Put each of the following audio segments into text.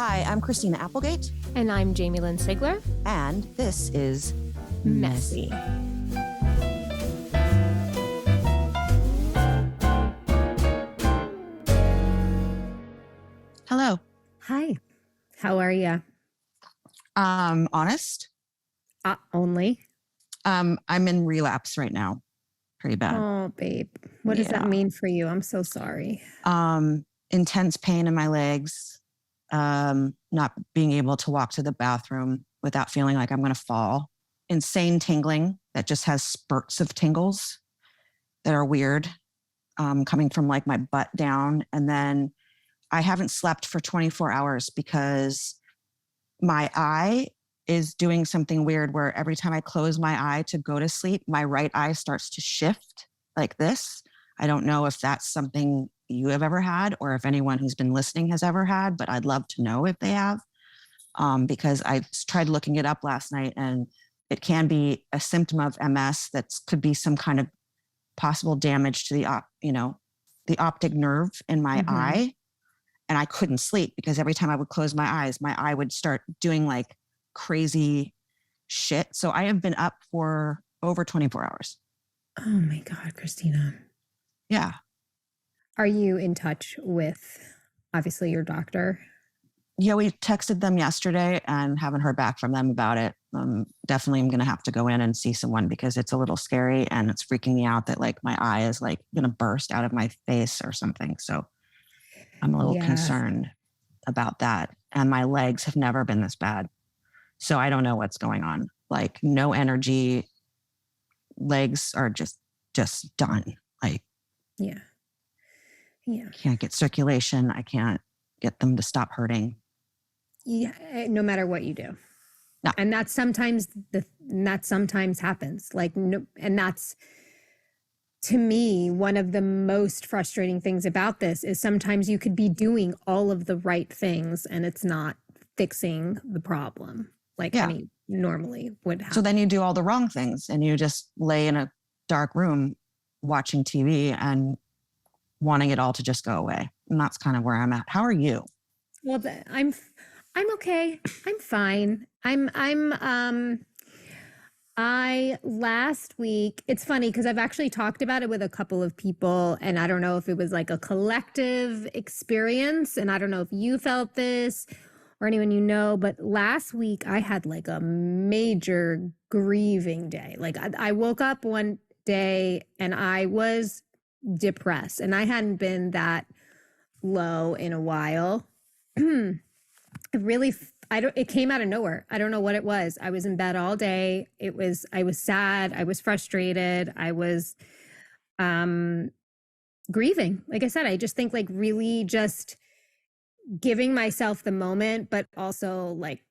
Hi, I'm Christina Applegate. And I'm Jamie-Lynn Sigler. And this is Messy. Hello. Hi. How are you? Honest. Only. I'm in relapse right now. Pretty bad. Oh, babe. What does that mean for you? I'm so sorry. Intense pain in my legs. Not being able to walk to the bathroom without feeling like I'm going to fall. Insane tingling that just has spurts of tingles that are weird, coming from like my butt down. And then I haven't slept for 24 hours because my eye is doing something weird where every time I close my eye to go to sleep, my right eye starts to shift like this. I don't know if that's something you have ever had or if anyone who's been listening has ever had, but I'd love to know if they have, because I tried looking it up last night and it can be a symptom of MS that could be some kind of possible damage to the optic nerve in my eye. And I couldn't sleep because every time I would close my eyes, my eye would start doing like crazy shit. So I have been up for over 24 hours. Oh my God, Christina. Yeah. Are you in touch with, obviously, your doctor? Yeah, we texted them yesterday and haven't heard back from them about it. Definitely I'm going to have to go in and see someone because it's a little scary and it's freaking me out that like my eye is like going to burst out of my face or something. So I'm a little concerned about that. And my legs have never been this bad. So I don't know what's going on. Like no energy, legs are just done. Like, yeah. Can't get circulation. I can't get them to stop hurting. Yeah, no matter what you do. No. And that sometimes happens. Like, no, and that's, to me, one of the most frustrating things about this is sometimes you could be doing all of the right things and it's not fixing the problem. Like, I mean, normally would happen. So then you do all the wrong things and you just lay in a dark room watching TV and wanting it all to just go away. And that's kind of where I'm at. How are you? Well, I'm okay. I'm fine. I last week, it's funny because I've actually talked about it with a couple of people and I don't know if it was like a collective experience and I don't know if you felt this or anyone you know, but last week I had like a major grieving day. Like I woke up one day and I was depressed and I hadn't been that low in a while. It came out of nowhere. I don't know what it was. I was in bed all day. I was sad. I was frustrated. I was grieving. Like I said, I just think like really just giving myself the moment, but also like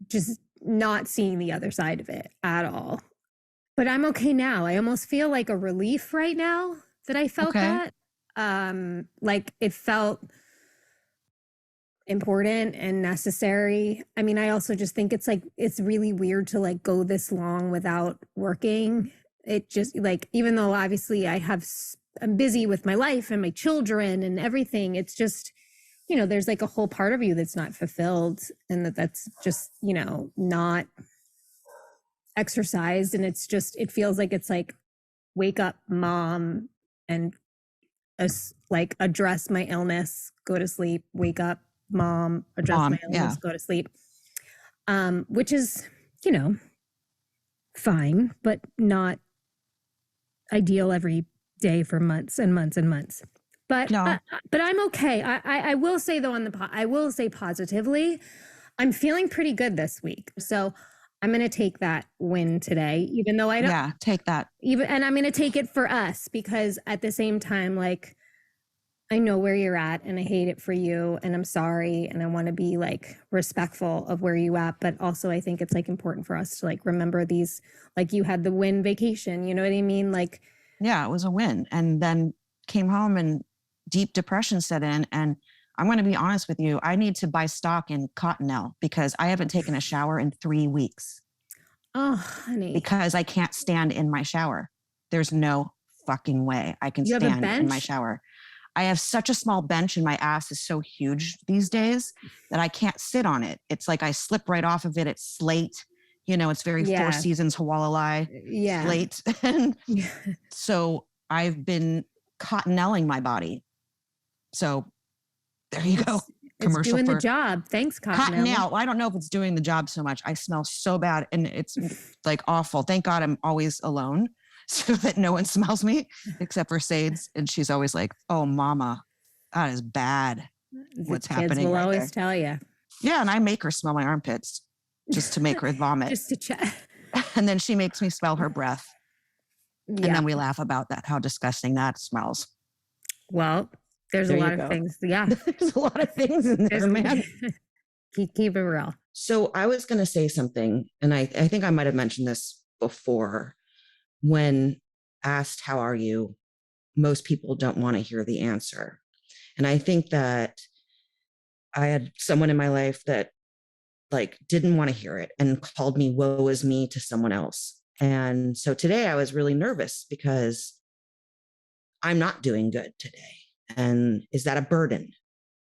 just not seeing the other side of it at all. But I'm okay now. I almost feel like a relief right now that I felt that. Like it felt important and necessary. I mean, I also just think it's like, it's really weird to like go this long without working. It just like, even though obviously I'm busy with my life and my children and everything, it's just, you know, there's like a whole part of you that's not fulfilled and that's just, you know, not exercised. And it's just, it feels like it's like, wake up, mom, and like address my illness, go to sleep, wake up, mom, address my illness, go to sleep. Which is, you know, fine, but not ideal every day for months and months and months. But but I'm okay. I will say though, I will say positively, I'm feeling pretty good this week. So I'm going to take that win today, even though I don't. Yeah, take that. And I'm going to take it for us because at the same time, like, I know where you're at and I hate it for you and I'm sorry. And I want to be like respectful of where you at. But also I think it's like important for us to like remember these, like you had the win vacation, you know what I mean? Like, yeah, it was a win. And then came home and deep depression set in. And I'm going to be honest with you. I need to buy stock in Cottonelle because I haven't taken a shower in 3 weeks. Oh, honey. Because I can't stand in my shower. There's no fucking way I can stand in my shower. I have such a small bench and my ass is so huge these days that I can't sit on it. It's like I slip right off of it. It's slate. You know, it's very Four Seasons Hawalalai slate. And so I've been cottonelling my body. So there you go. It's doing the job. Thanks, Cotton out. Well, I don't know if it's doing the job so much. I smell so bad and it's like awful. Thank God I'm always alone so that no one smells me except for Sades. And she's always like, oh, mama, that is bad. What's happening? Kids will right always there. tell you. Yeah. And I make her smell my armpits just to make her vomit. Just to check. And then she makes me smell her breath. Yeah. And then we laugh about that, how disgusting that smells. Well, there's a lot of things. Yeah. There's a lot of things in there, man. Keep it real. So I was going to say something, and I think I might have mentioned this before. When asked, how are you? Most people don't want to hear the answer. And I think that I had someone in my life that like didn't want to hear it and called me woe is me to someone else. And so today I was really nervous because I'm not doing good today. And is that a burden?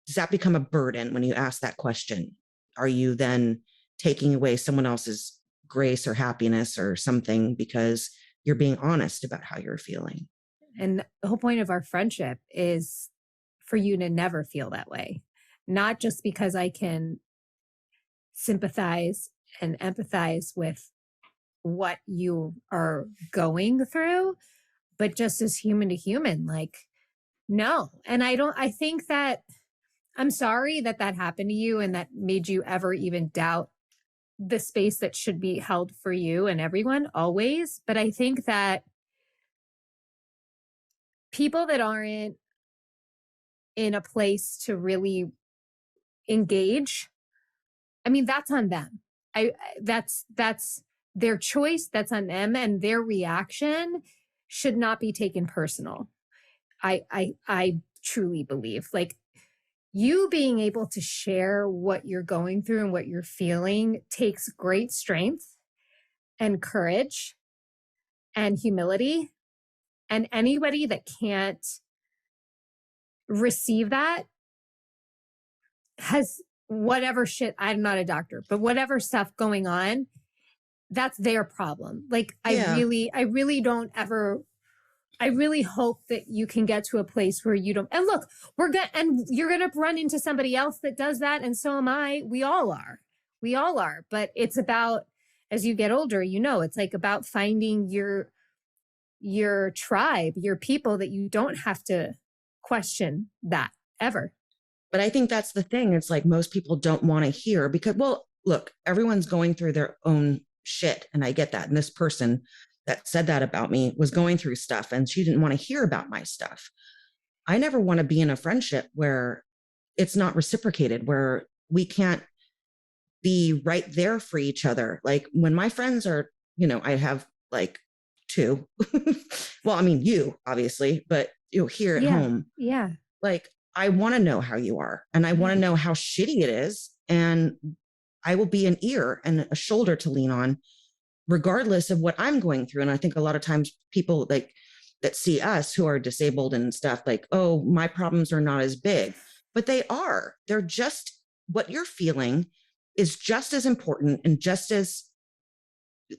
Does that become a burden when you ask that question? Are you then taking away someone else's grace or happiness or something because you're being honest about how you're feeling? And the whole point of our friendship is for you to never feel that way. Not just because I can sympathize and empathize with what you are going through, but just as human to human, like, no. And I think that I'm sorry that happened to you and that made you ever even doubt the space that should be held for you and everyone always. But I think that people that aren't in a place to really engage, I mean, that's on them. That's their choice. That's on them, and their reaction should not be taken personal. I truly believe, like, you being able to share what you're going through and what you're feeling takes great strength and courage and humility. And anybody that can't receive that has whatever shit, I'm not a doctor, but whatever stuff going on, that's their problem. Like, I really don't ever, I really hope that you can get to a place where you don't, and look, you're going to run into somebody else that does that. And so am I. We all are. But it's about, as you get older, you know, it's like about finding your tribe, your people that you don't have to question that ever. But I think that's the thing. It's like most people don't want to hear because, well, look, everyone's going through their own shit. And I get that. And this person that said that about me was going through stuff and she didn't want to hear about my stuff. I never want to be in a friendship where it's not reciprocated, where we can't be right there for each other. Like when my friends are, you know, I have like two, well, I mean, you obviously, but you know, here at home, like I want to know how you are and I want to know how shitty it is. And I will be an ear and a shoulder to lean on, regardless of what I'm going through. And I think a lot of times people like that see us who are disabled and stuff like, oh, my problems are not as big, but they are. They're just, what you're feeling is just as important and just as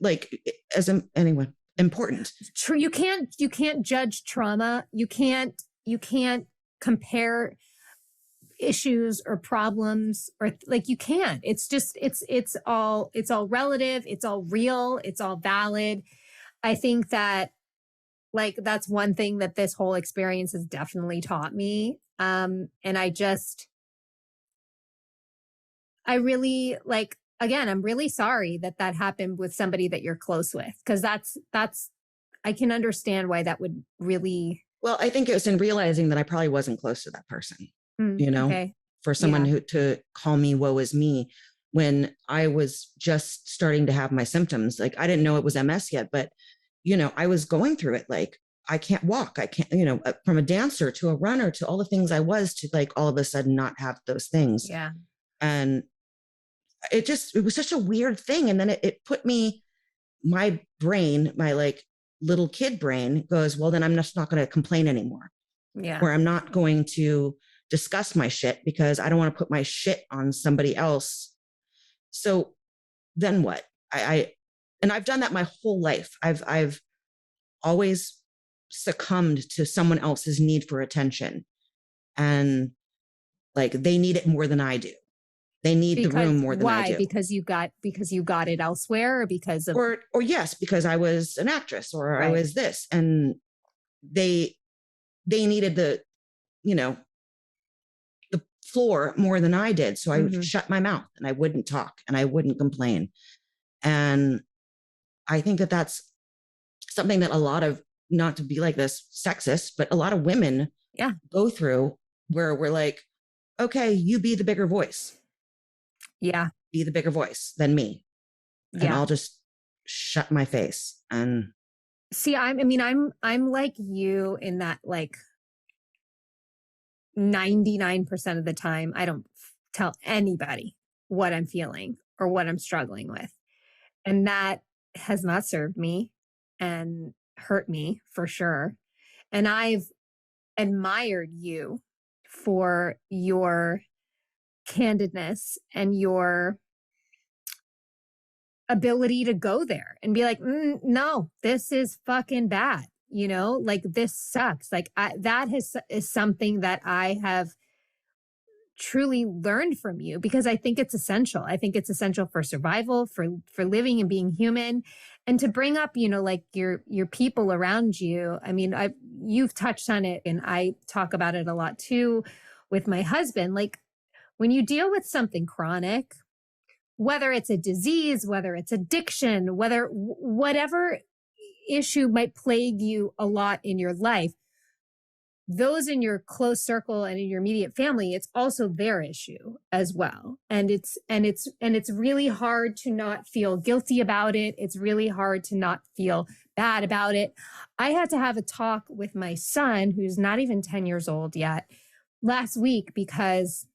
like as anyone important. True. You can't judge trauma. You can't compare issues or problems or like you can't. It's just it's all relative, it's all real, it's all valid. I think that like that's one thing that this whole experience has definitely taught me. And I really like, again, I'm really sorry that happened with somebody that you're close with, because that's I can understand why that would really. Well, I think it was in realizing that I probably wasn't close to that person. You know, for someone who to call me woe is me when I was just starting to have my symptoms. Like I didn't know it was MS yet, but you know, I was going through it. Like I can't walk. I can't, you know, from a dancer to a runner to all the things I was to like all of a sudden not have those things. Yeah. And it was such a weird thing. And then it put me, my brain, my like little kid brain goes, well, then I'm just not going to complain anymore. Yeah. Where I'm not going to discuss my shit because I don't want to put my shit on somebody else. So then what? And I've done that my whole life. I've always succumbed to someone else's need for attention. And like they need it more than I do. They need the room more than I do. Because you got it elsewhere, or because of or yes, because I was an actress or I was this, and they needed the floor more than I did. So I shut my mouth and I wouldn't talk and I wouldn't complain. And I think that that's something that a lot of, not to be like this sexist, but a lot of women go through, where we're like, okay, you be the bigger voice. Yeah. Be the bigger voice than me. And I'll just shut my face. And see, I'm like you in that, like 99% of the time, I don't tell anybody what I'm feeling or what I'm struggling with. And that has not served me and hurt me for sure. And I've admired you for your candidness and your ability to go there and be like, no, this is fucking bad. Like this sucks. Like that is something that I have truly learned from you, because I think it's essential. I think it's essential for survival, for living and being human, and to bring up, like your people around you. I mean, you've touched on it, and I talk about it a lot too with my husband. Like when you deal with something chronic, whether it's a disease, whether it's addiction, whatever issue might plague you a lot in your life, those in your close circle and in your immediate family, it's also their issue as well. And it's really hard to not feel guilty about it. It's really hard to not feel bad about it. I had to have a talk with my son, who's not even 10 years old yet, last week, because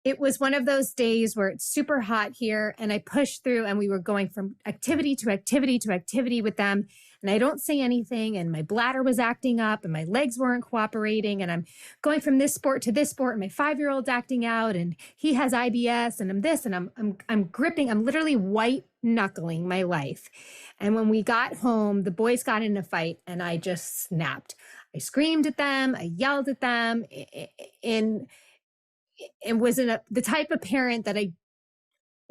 it was one of those days where it's super hot here, and I pushed through, and we were going from activity to activity to activity with them. And I don't say anything, and my bladder was acting up, and my legs weren't cooperating, and I'm going from this sport to this sport, and my 5-year-old's acting out, and he has IBS, and I'm this, and I'm gripping, I'm literally white knuckling my life. And when we got home, the boys got in a fight, and I just snapped. I screamed at them, I yelled at them, and was the type of parent that I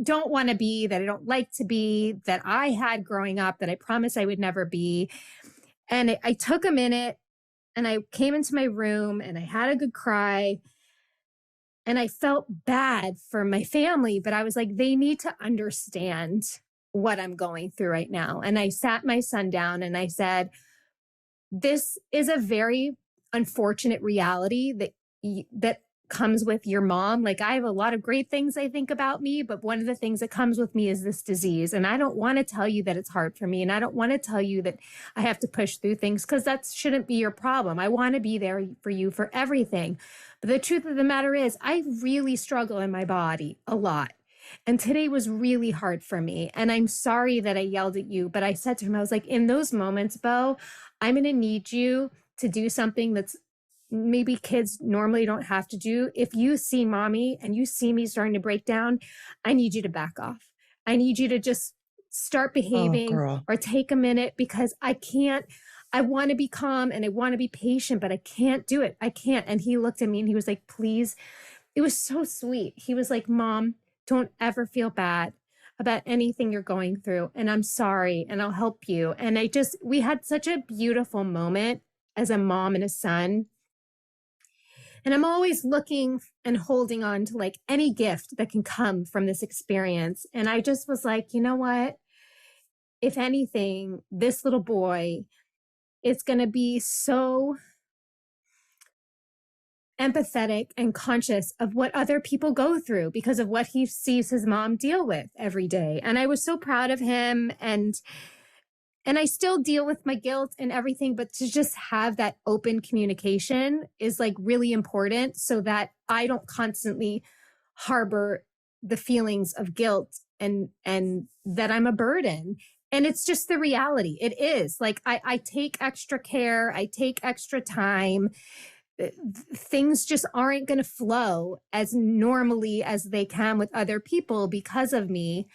don't want to be, that I don't like to be, that I had growing up, that I promised I would never be. And I took a minute, and I came into my room, and I had a good cry, and I felt bad for my family, but I was like, they need to understand what I'm going through right now. And I sat my son down, and I said, this is a very unfortunate reality that comes with your mom. Like, I have a lot of great things I think about me, but one of the things that comes with me is this disease. And I don't want to tell you that it's hard for me. And I don't want to tell you that I have to push through things, because that shouldn't be your problem. I want to be there for you for everything. But the truth of the matter is, I really struggle in my body a lot. And today was really hard for me. And I'm sorry that I yelled at you, but I said to him, I was like, in those moments, Bo, I'm going to need you to do something that's maybe kids normally don't have to do. If you see mommy and you see me starting to break down, I need you to back off. I need you to just start behaving or take a minute, because I want to be calm and I want to be patient, but I can't do it. I can't. And he looked at me and he was like, please. It was so sweet. He was like, Mom, don't ever feel bad about anything you're going through. And I'm sorry, and I'll help you. And we had such a beautiful moment as a mom and a son. And I'm always looking and holding on to like any gift that can come from this experience. And I just was like, you know what? If anything, this little boy is going to be so empathetic and conscious of what other people go through because of what he sees his mom deal with every day. And I was so proud of him. And I still deal with my guilt and everything, but to just have that open communication is like really important, so that I don't constantly harbor the feelings of guilt and that I'm a burden. And it's just the reality. It is like, I take extra care. I take extra time. Things just aren't going to flow as normally as they can with other people because of me.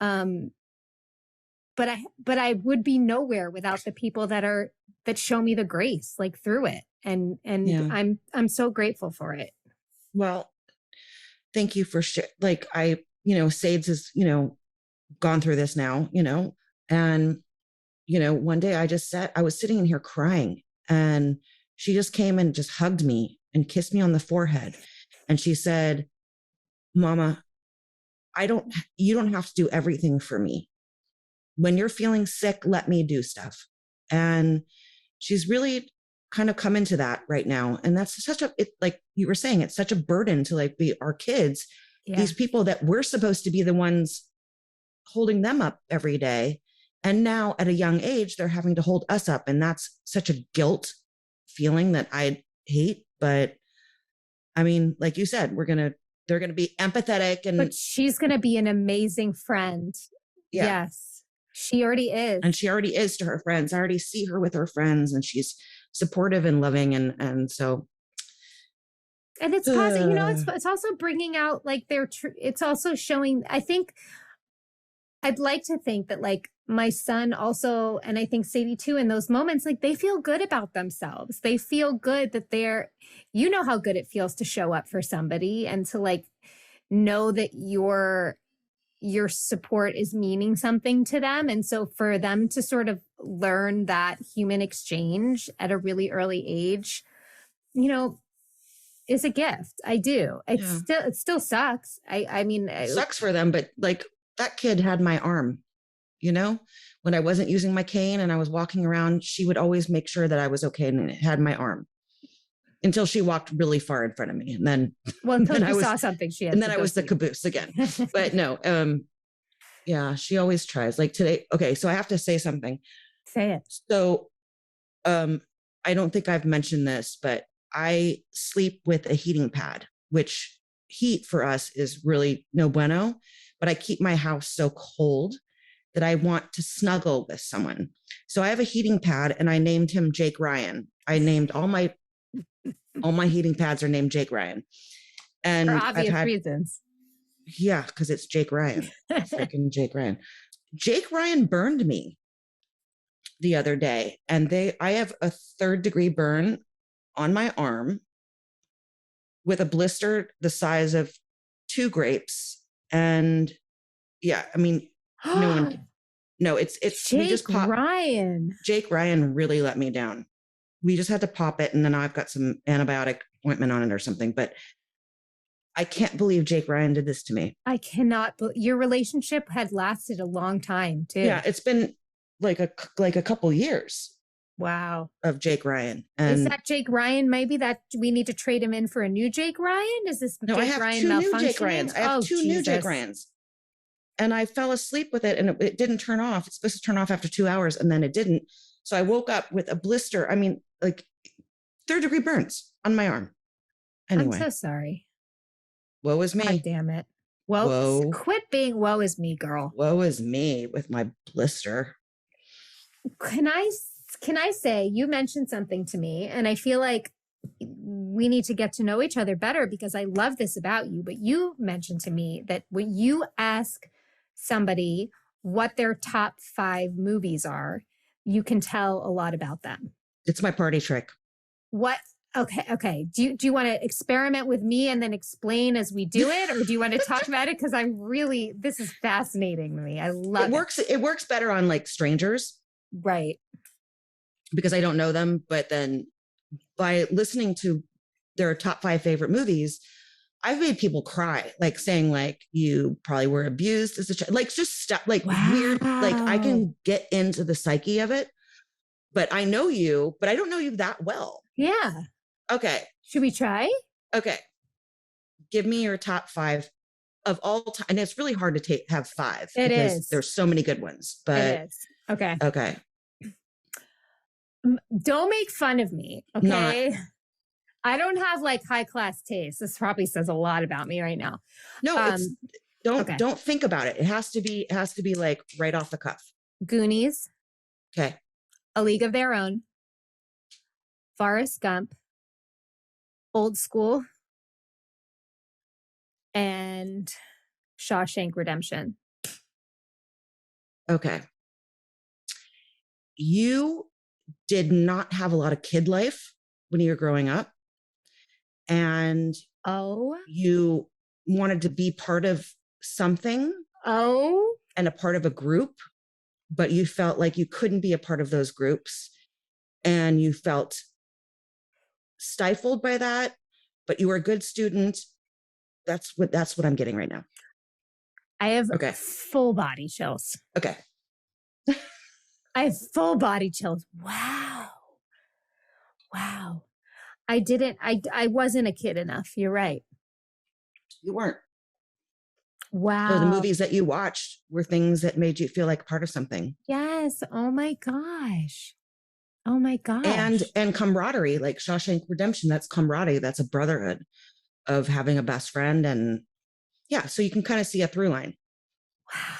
But I would be nowhere without the people that show me the grace, like through it. And I'm so grateful for it. Well, thank you for like, Sades has, gone through this now, and, one day I was sitting in here crying, and she just came and just hugged me and kissed me on the forehead. And she said, Mama, you don't have to do everything for me. When you're feeling sick, let me do stuff. And she's really kind of come into that right now. And that's like you were saying, it's such a burden to like be our kids, these people that we're supposed to be the ones holding them up every day. And now at a young age, they're having to hold us up. And that's such a guilt feeling that I hate. But I mean, like you said, they're going to be empathetic. But she's going to be an amazing friend. Yeah. Yes. She already is. And she already is to her friends. I already see her with her friends, and she's supportive and loving. And so. And it's positive, it's also bringing out like it's also showing, I think, I'd like to think that like my son also, and I think Sadie too, in those moments, like they feel good about themselves. They feel good that how good it feels to show up for somebody and to like know that your support is meaning something to them. And so for them to sort of learn that human exchange at a really early age, is a gift. I do. It still sucks. I mean, it sucks for them, but like that kid had my arm, when I wasn't using my cane and I was walking around, she would always make sure that I was okay and it had my arm until she walked really far in front of me. And then, until you saw something she had. And then I was the caboose again, but no, she always tries like today. Okay. So I have to say something. Say it. So, I don't think I've mentioned this, but I sleep with a heating pad, which heat for us is really no bueno, but I keep my house so cold that I want to snuggle with someone. So I have a heating pad and I named him Jake Ryan. I named all my heating pads are named Jake Ryan. And for obvious reasons. Yeah, because it's Jake Ryan. Freaking Jake Ryan. Jake Ryan burned me the other day, and I have a 3rd-degree burn on my arm with a blister the size of 2 grapes. And I mean, it's Jake Ryan. Jake Ryan really let me down. We just had to pop it, and then I've got some antibiotic ointment on it or something, but I can't believe Jake Ryan did this to me. I cannot. Your relationship had lasted a long time too. Yeah, it's been like a couple years. Wow. Of Jake Ryan. And is that Jake Ryan? Maybe that we need to trade him in for a new Jake Ryan? Is this no, Jake I have Ryan 2 malfunctioning? new Jake Ryans. I have 2 new Jake Ryans. And I fell asleep with it, and it didn't turn off. It's supposed to turn off after 2 hours, and then it didn't. So I woke up with a blister. I mean, like 3rd-degree burns on my arm. Anyway. I'm so sorry. Woe is me. God damn it. Well, quit being woe is me, girl. Woe is me with my blister. Can I say, you mentioned something to me, and I feel like we need to get to know each other better because I love this about you, but you mentioned to me that when you ask somebody what their top 5 movies are, you can tell a lot about them. It's my party trick. What? Okay. Do you want to experiment with me and then explain as we do it? Or do you want to talk about it? Because this is fascinating to me. I love it. It works better on like strangers. Right. Because I don't know them. But then by listening to their top 5 favorite movies, I've made people cry, like saying like, you probably were abused as a child, like just stuff like weird, like I can get into the psyche of it, but I know you, but I don't know you that well. Yeah. Okay. Should we try? Okay. Give me your top 5 of all time. And it's really hard to have 5. It is. There's so many good ones, but it is. Okay. Okay. Don't make fun of me. Okay. I don't have like high class taste. This probably says a lot about me right now. No, don't think about it. It has to be like right off the cuff. Goonies, Okay. A League of Their Own, Forrest Gump, Old School, and Shawshank Redemption. Okay. You did not have a lot of kid life when you were growing up. And you wanted to be part of something. And a part of a group, but you felt like you couldn't be a part of those groups. And you felt stifled by that, but you were a good student. That's what I'm getting right now. I have full body chills. Okay. I have full body chills. Wow. I wasn't a kid enough. You're right. You weren't. Wow. So the movies that you watched were things that made you feel like part of something. Yes. Oh my gosh. And camaraderie, like Shawshank Redemption, that's camaraderie. That's a brotherhood of having a best friend. And yeah, so you can kind of see a through line. Wow.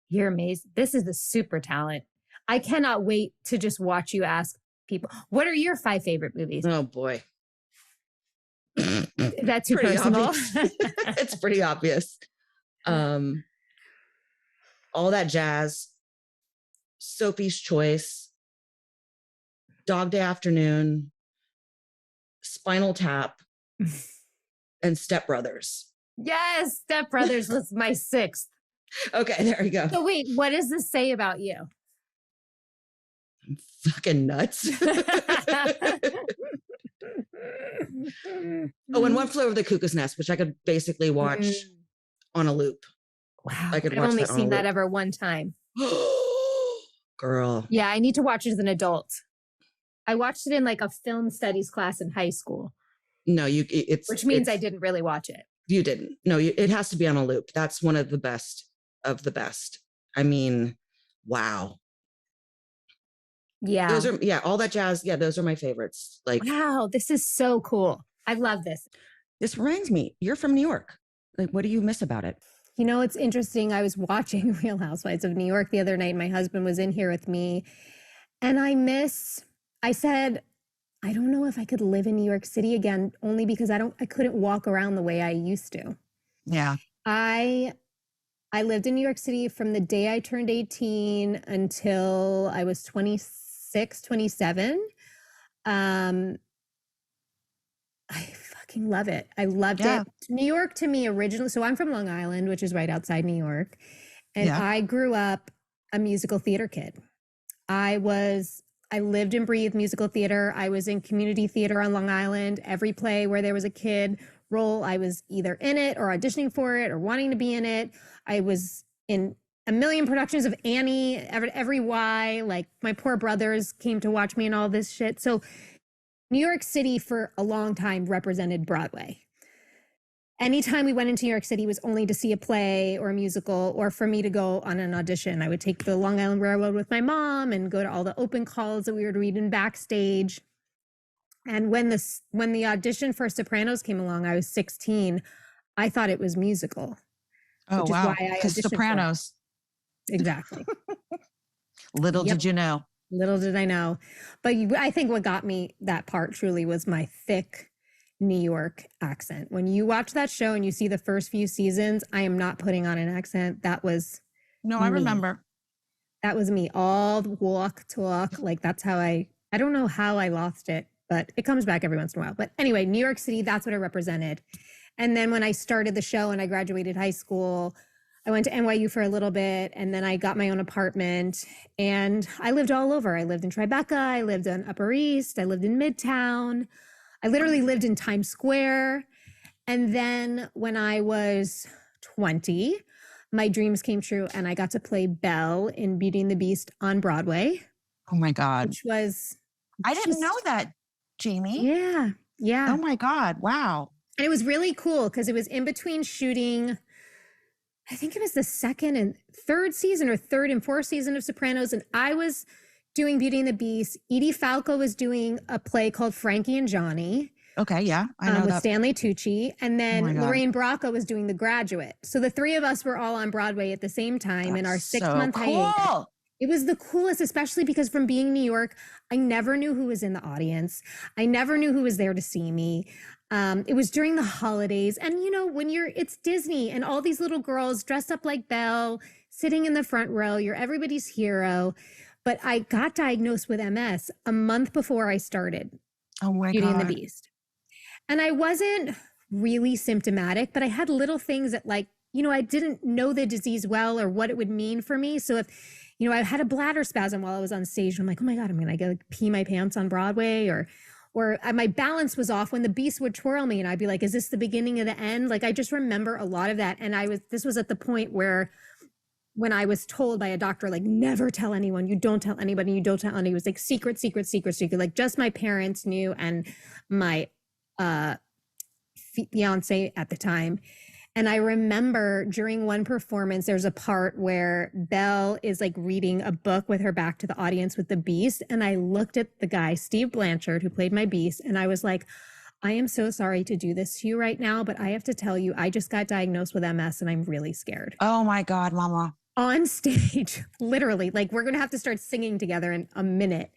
You're amazing. This is the super talent. I cannot wait to just watch you ask people, what are your 5 favorite movies? Oh boy. That's too personal. It's pretty obvious. All That Jazz, Sophie's Choice, Dog Day Afternoon, Spinal Tap, and Step Brothers. Yes, Step Brothers was my 6th. Okay, there you go. So wait, what does this say about you? I'm fucking nuts. Oh, and One Flew Over the Cuckoo's Nest, which I could basically watch on a loop. Wow. I could I've watch only that seen that ever one time. Girl. Yeah, I need to watch it as an adult. I watched it in like a film studies class in high school. No, which means I didn't really watch it. You didn't. No, it has to be on a loop. That's one of the best of the best. I mean, wow. Yeah. Those are, All That Jazz. Yeah, those are my favorites. Like, wow, this is so cool. I love this. This reminds me, you're from New York. Like, what do you miss about it? You know, it's interesting. I was watching Real Housewives of New York the other night. My husband was in here with me. And I said, I don't know if I could live in New York City again, only because I couldn't walk around the way I used to. Yeah. I lived in New York City from the day I turned 18 until I was 26, 27. I fucking love it. I loved it. New York to me originally, so I'm from Long Island, which is right outside New York. And I grew up a musical theater kid. I lived and breathed musical theater. I was in community theater on Long Island. Every play where there was a kid role, I was either in it or auditioning for it or wanting to be in it. I was in a million productions of Annie, every Y. Like my poor brothers came to watch me and all this shit. So New York City for a long time represented Broadway. Anytime we went into New York City was only to see a play or a musical or for me to go on an audition. I would take the Long Island Railroad with my mom and go to all the open calls that we would read in backstage. And when the audition for Sopranos came along, I was 16. I thought it was musical. Oh, wow. Because Sopranos. Exactly. Little did you know. Little did I know. But I think what got me that part truly was my thick New York accent. When you watch that show and you see the first few seasons, I am not putting on an accent. That was me. I remember. That was me. All the walk, talk. Like that's how I don't know how I lost it, but it comes back every once in a while. But anyway, New York City, that's what it represented. And then when I started the show and I graduated high school, I went to NYU for a little bit and then I got my own apartment and I lived all over. I lived in Tribeca. I lived on Upper East. I lived in Midtown. I literally lived in Times Square. And then when I was 20, my dreams came true and I got to play Belle in Beauty and the Beast on Broadway. Oh my God. Which was... I didn't know that, Jamie. Yeah. Yeah. Oh my God. Wow. And it was really cool because it was in between shooting... I think it was the second and third season or third and fourth season of Sopranos. And I was doing Beauty and the Beast. Edie Falco was doing a play called Frankie and Johnny. Okay, yeah, I know with that. Stanley Tucci. And Oh my then God. Lorraine Bracco was doing The Graduate. So the three of us were all on Broadway at the same time in our That's 6-month so hiatus. cool. It was the coolest, especially because from being New York, I never knew who was in the audience. I never knew who was there to see me. It was during the holidays. And you know, when it's Disney and all these little girls dressed up like Belle, sitting in the front row, you're everybody's hero. But I got diagnosed with MS a month before I started Oh my Beauty and the God. Beast. And I wasn't really symptomatic, but I had little things that like, you know, I didn't know the disease well or what it would mean for me. So if, you know, I had a bladder spasm while I was on stage, I'm like, oh my God, I'm going to go pee my pants on Broadway, or my balance was off when the Beast would twirl me and I'd be like, is this the beginning of the end? Like, I just remember a lot of that. And this was at the point where when I was told by a doctor, like, never tell anyone, you don't tell anybody, you don't tell anyone. It was like secret, secret, secret, secret. Like just my parents knew and my fiance at the time. And I remember during one performance, there's a part where Belle is like reading a book with her back to the audience with the Beast. And I looked at the guy, Steve Blanchard, who played my Beast. And I was like, I am so sorry to do this to you right now, but I have to tell you, I just got diagnosed with MS and I'm really scared. Oh my God, Mama. On stage, literally, like we're going to have to start singing together in a minute.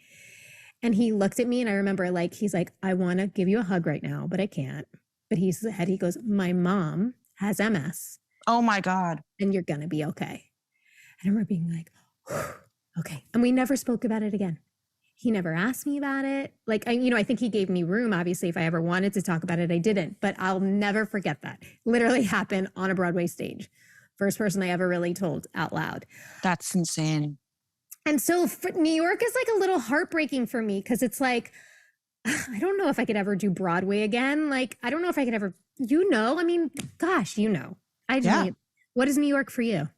And he looked at me and I remember like, he's like, I want to give you a hug right now, but I can't. But he goes, my mom has MS. Oh my God. And you're going to be okay. And I remember being like, okay. And we never spoke about it again. He never asked me about it. Like, I think he gave me room. Obviously, if I ever wanted to talk about it, I didn't. But I'll never forget that. Literally happened on a Broadway stage. First person I ever really told out loud. That's insane. And so New York is like a little heartbreaking for me because it's like, I don't know if I could ever do Broadway again. Like, I don't know if I could ever, I mean, gosh, what is New York for you?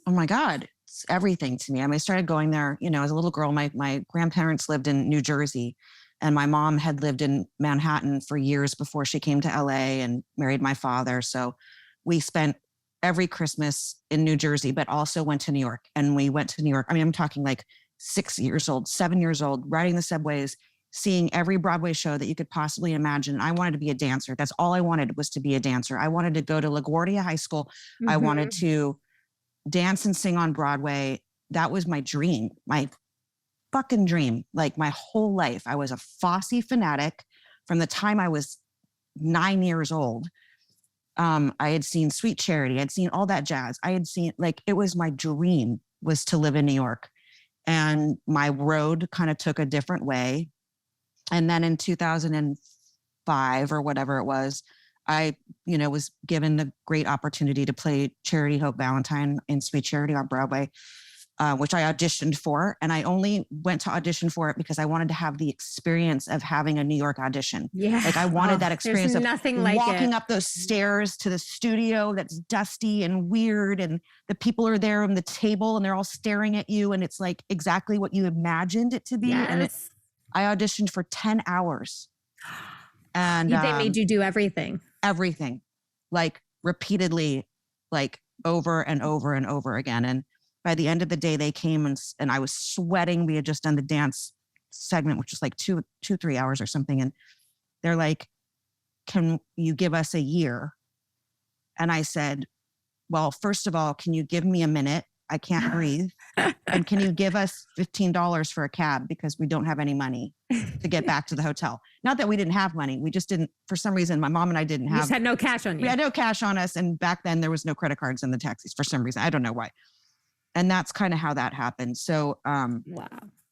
Oh my God. It's everything to me. I mean, I started going there, as a little girl. My grandparents lived in New Jersey and my mom had lived in Manhattan for years before she came to LA and married my father. So we spent every Christmas in New Jersey, but also went to New York. And we went to New York. I mean, I'm talking like 6 years old, 7 years old, riding the subways, seeing every Broadway show that you could possibly imagine. I wanted to be a dancer. That's all I wanted, was to be a dancer. I wanted to go to LaGuardia High School. Mm-hmm. I wanted to dance and sing on Broadway. That was my dream, my fucking dream. Like my whole life, I was a Fosse fanatic from the time I was 9 years old. I had seen Sweet Charity. I'd seen all that jazz. I had seen, like, it was my dream was to live in New York. And my road kind of took a different way. And then in 2005 or whatever it was, I, was given the great opportunity to play Charity Hope Valentine in Sweet Charity on Broadway, which I auditioned for. And I only went to audition for it because I wanted to have the experience of having a New York audition. Yeah. Like I wanted that experience of nothing like walking up those stairs to the studio that's dusty and weird. And the people are there on the table and they're all staring at you. And it's like exactly what you imagined it to be. Yes. And I auditioned for 10 hours. And they made you do everything. Everything, like repeatedly, like over and over and over again. And by the end of the day, they came and I was sweating. We had just done the dance segment, which was like 3 hours or something. And they're like, can you give us a year? And I said, well, first of all, can you give me a minute? I can't breathe. And can you give us $15 for a cab because we don't have any money to get back to the hotel? Not that we didn't have money. We just didn't, for some reason, my mom and I didn't have. You just had no cash on you. We had no cash on us. And back then there was no credit cards in the taxis for some reason. I don't know why. And that's kind of how that happened. So wow.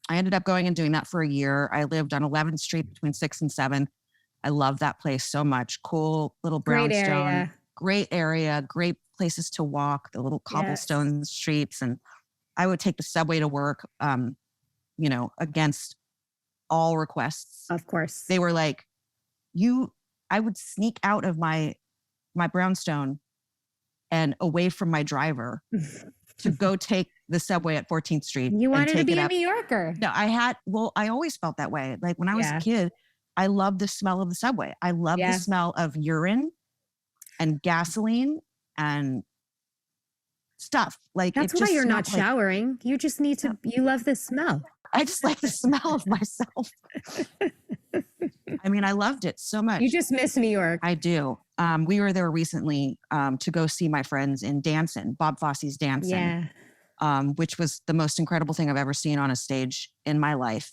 I ended up going and doing that for a year. I lived on 11th Street between 6th and 7th. I love that place so much. Cool little brownstone. Great area, great places to walk, the little cobblestone streets. And I would take the subway to work, against all requests. Of course. They were like, I would sneak out of my brownstone and away from my driver to go take the subway at 14th Street. You wanted to be a New Yorker. No, I always felt that way. Like when I was a kid, I loved the smell of the subway. I loved the smell of urine and gasoline and stuff. Like that's why you're not showering. You just need to. You love the smell. I just like the smell of myself. I mean, I loved it so much. You just miss New York. I do. We were there recently to go see my friends in Dancin', Bob Fosse's Dancin', which was the most incredible thing I've ever seen on a stage in my life,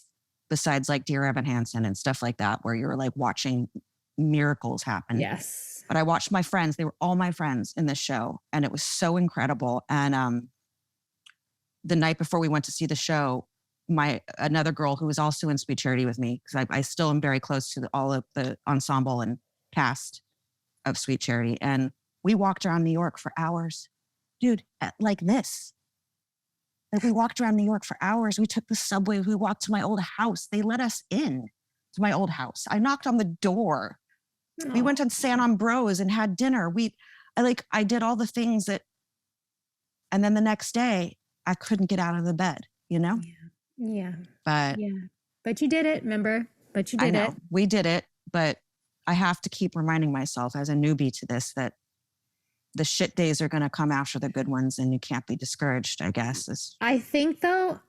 besides like Dear Evan Hansen and stuff like that, where you're like watching miracles happen. Yes. But I watched my friends. They were all my friends in this show, and it was so incredible. And the night before we went to see the show, another girl who was also in Sweet Charity with me, because I still am very close to all of the ensemble and cast of Sweet Charity, and we walked around New York for hours, dude, like this. Like we walked around New York for hours. We took the subway. We walked to my old house. They let us in to my old house. I knocked on the door. Oh. We went on San Ambrose and had dinner. I did all the things that, and then the next day I couldn't get out of the bed, you know? Yeah. But you did it, remember? But you did it. We did it, but I have to keep reminding myself as a newbie to this that the shit days are going to come after the good ones, and you can't be discouraged, I guess. I think though,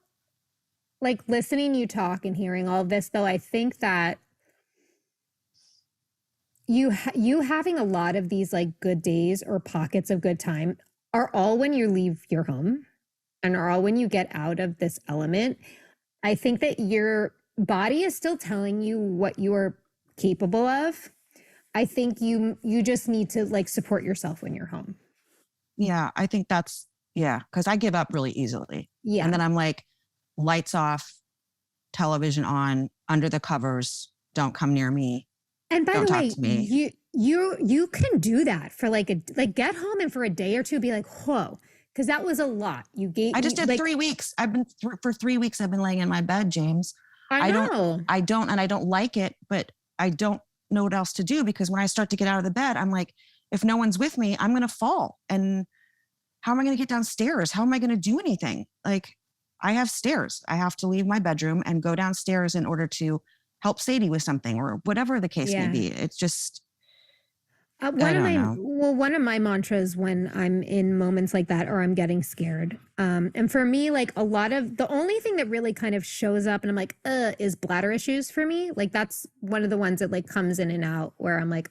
like listening you talk and hearing all of this though, I think that you having a lot of these like good days or pockets of good time are all when you leave your home and are all when you get out of this element. I think that your body is still telling you what you are capable of. I think you just need to like support yourself when you're home. Yeah, I think because I give up really easily. Yeah. And then I'm like, lights off, television on, under the covers, don't come near me. And by the way, you can do that for get home and for a day or two be like, whoa, because that was a lot. I just did 3 weeks. For 3 weeks I've been laying in my bed, James. I know. I don't like it, but I don't know what else to do, because when I start to get out of the bed, I'm like, if no one's with me, I'm going to fall. And how am I going to get downstairs? How am I going to do anything? Like, I have stairs. I have to leave my bedroom and go downstairs in order to help Sadie with something or whatever the case may be. It's just, one of my mantras when I'm in moments like that, or I'm getting scared. And for me, like a lot of the only thing that really kind of shows up and I'm like, is bladder issues for me. Like that's one of the ones that like comes in and out where I'm like,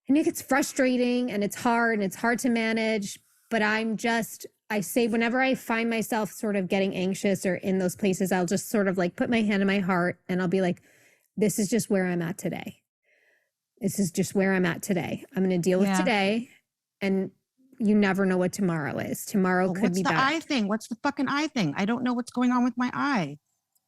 and it gets frustrating and it's hard to manage. But I say whenever I find myself sort of getting anxious or in those places, I'll just sort of like put my hand in my heart and I'll be like, this is just where I'm at today. This is just where I'm at today. I'm going to deal with today, and you never know what tomorrow is. Tomorrow could be better. What's the eye thing? What's the fucking eye thing? I don't know what's going on with my eye.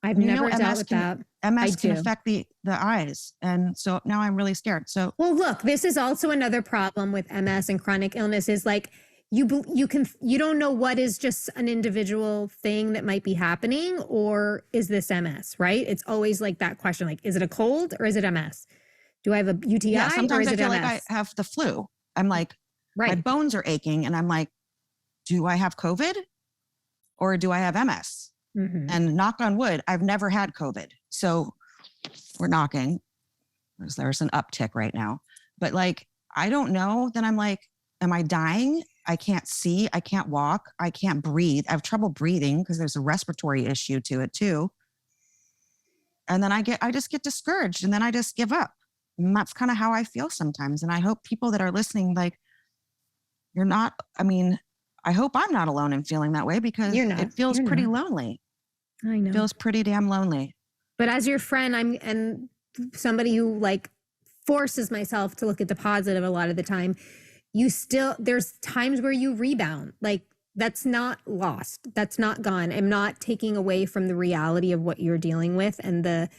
I've never dealt with that. MS can affect the eyes, and so now I'm really scared. So, well, look, this is also another problem with MS and chronic illness is like you don't know what is just an individual thing that might be happening, or is this MS? Right? It's always like that question: like, is it a cold or is it MS? Do I have a UTI? Yeah, sometimes or is I feel MS? like I have the flu. I'm like, my bones are aching, and I'm like, do I have COVID or do I have MS? Mm-hmm. And knock on wood, I've never had COVID. So we're knocking. There's an uptick right now. But like, I don't know. Then I'm like, am I dying? I can't see. I can't walk. I can't breathe. I have trouble breathing because there's a respiratory issue to it too. And then I just get discouraged, and then I just give up. And that's kind of how I feel sometimes. And I hope people that are listening, like, I hope I'm not alone in feeling that way, because it feels pretty lonely. I know. It feels pretty damn lonely. But as your friend, and somebody who like forces myself to look at the positive a lot of the time, there's times where you rebound. Like that's not lost. That's not gone. I'm not taking away from the reality of what you're dealing with and the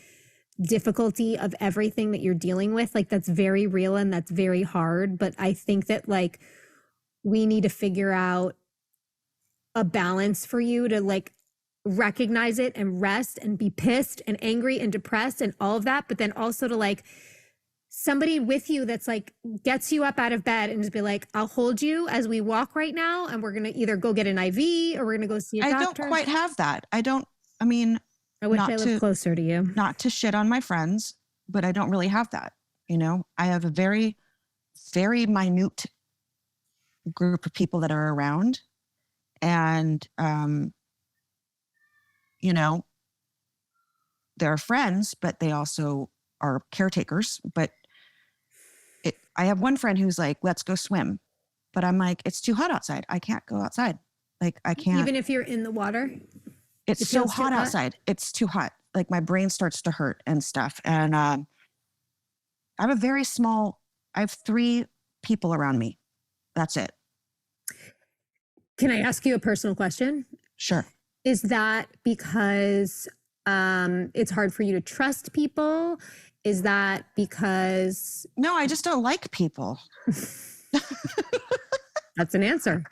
difficulty of everything that you're dealing with. Like that's very real and that's very hard. But I think that like we need to figure out a balance for you to like recognize it and rest and be pissed and angry and depressed and all of that. But then also to like somebody with you that's like gets you up out of bed and just be like, I'll hold you as we walk right now. And we're going to either go get an IV or we're going to go see a doctor. I don't quite have that. I wish I lived closer to you. Not to shit on my friends, but I don't really have that. You know, I have a very, very minute group of people that are around. And, you know, they're friends, but they also are caretakers, but I have one friend who's like, let's go swim. But I'm like, it's too hot outside. I can't go outside. Like I can't. Even if you're in the water? It's so hot outside. It's too hot. Like my brain starts to hurt and stuff. And I have I have 3 people around me. That's it. Can I ask you a personal question? Sure. Is that because it's hard for you to trust people? Is that because... No, I just don't like people. That's an answer.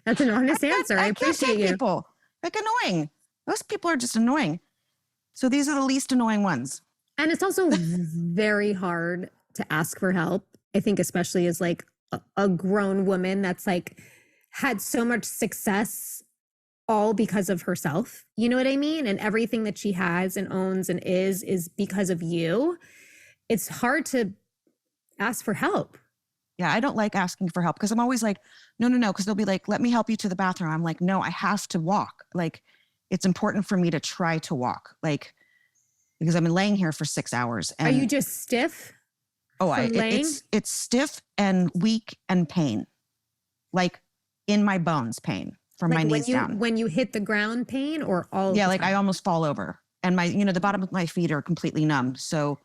That's an honest answer. I appreciate you. People. Like annoying. Most people are just annoying. So these are the least annoying ones. And it's also very hard to ask for help. I think especially as like a grown woman that's like had so much success all because of herself. You know what I mean? And everything that she has and owns and is because of you. It's hard to ask for help. Yeah, I don't like asking for help because I'm always like, no, because they'll be like, let me help you to the bathroom. I'm like, no, I have to walk. Like, it's important for me to try to walk. Like, because I've been laying here for 6 hours. And are you just stiff? Oh, it's stiff and weak and pain. Like in my bones pain from my knees down. When you hit the ground pain or all? Yeah, like I almost fall over. And the bottom of my feet are completely numb. So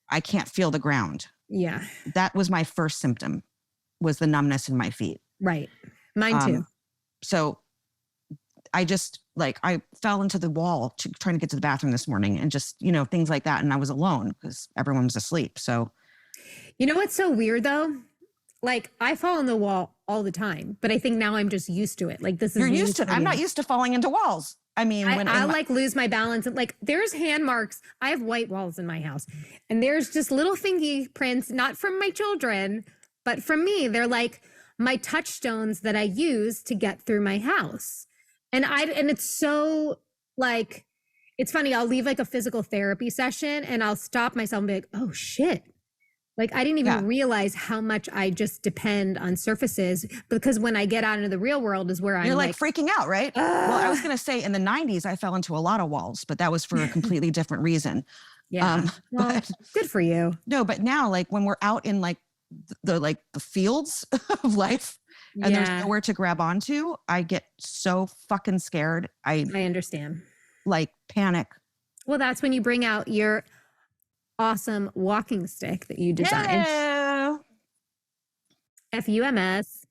I can't feel the ground. Yeah. That was my first symptom, was the numbness in my feet. Right. Mine too. So I just I fell into the wall trying to get to the bathroom this morning and just, things like that. And I was alone because everyone was asleep. So. You know what's so weird though? Like I fall in the wall all the time, but I think now I'm just used to it. Like this is. You're used to it. I'm not used to falling into walls. I mean, I lose my balance and there's hand marks. I have white walls in my house and there's just little fingerprints, not from my children, but from me. They're like my touchstones that I use to get through my house. And it's so it's funny. I'll leave a physical therapy session and I'll stop myself and be like, oh shit. I didn't even realize how much I just depend on surfaces, because when I get out into the real world is where I'm freaking out, right? Well, I was going to say in the 90s, I fell into a lot of walls, but that was for a completely different reason. Yeah. Well, good for you. No, but now when we're out in the fields of life and there's nowhere to grab onto, I get so fucking scared. I understand. Panic. Well, that's when you bring out your awesome walking stick that you designed. Hello. FUMS.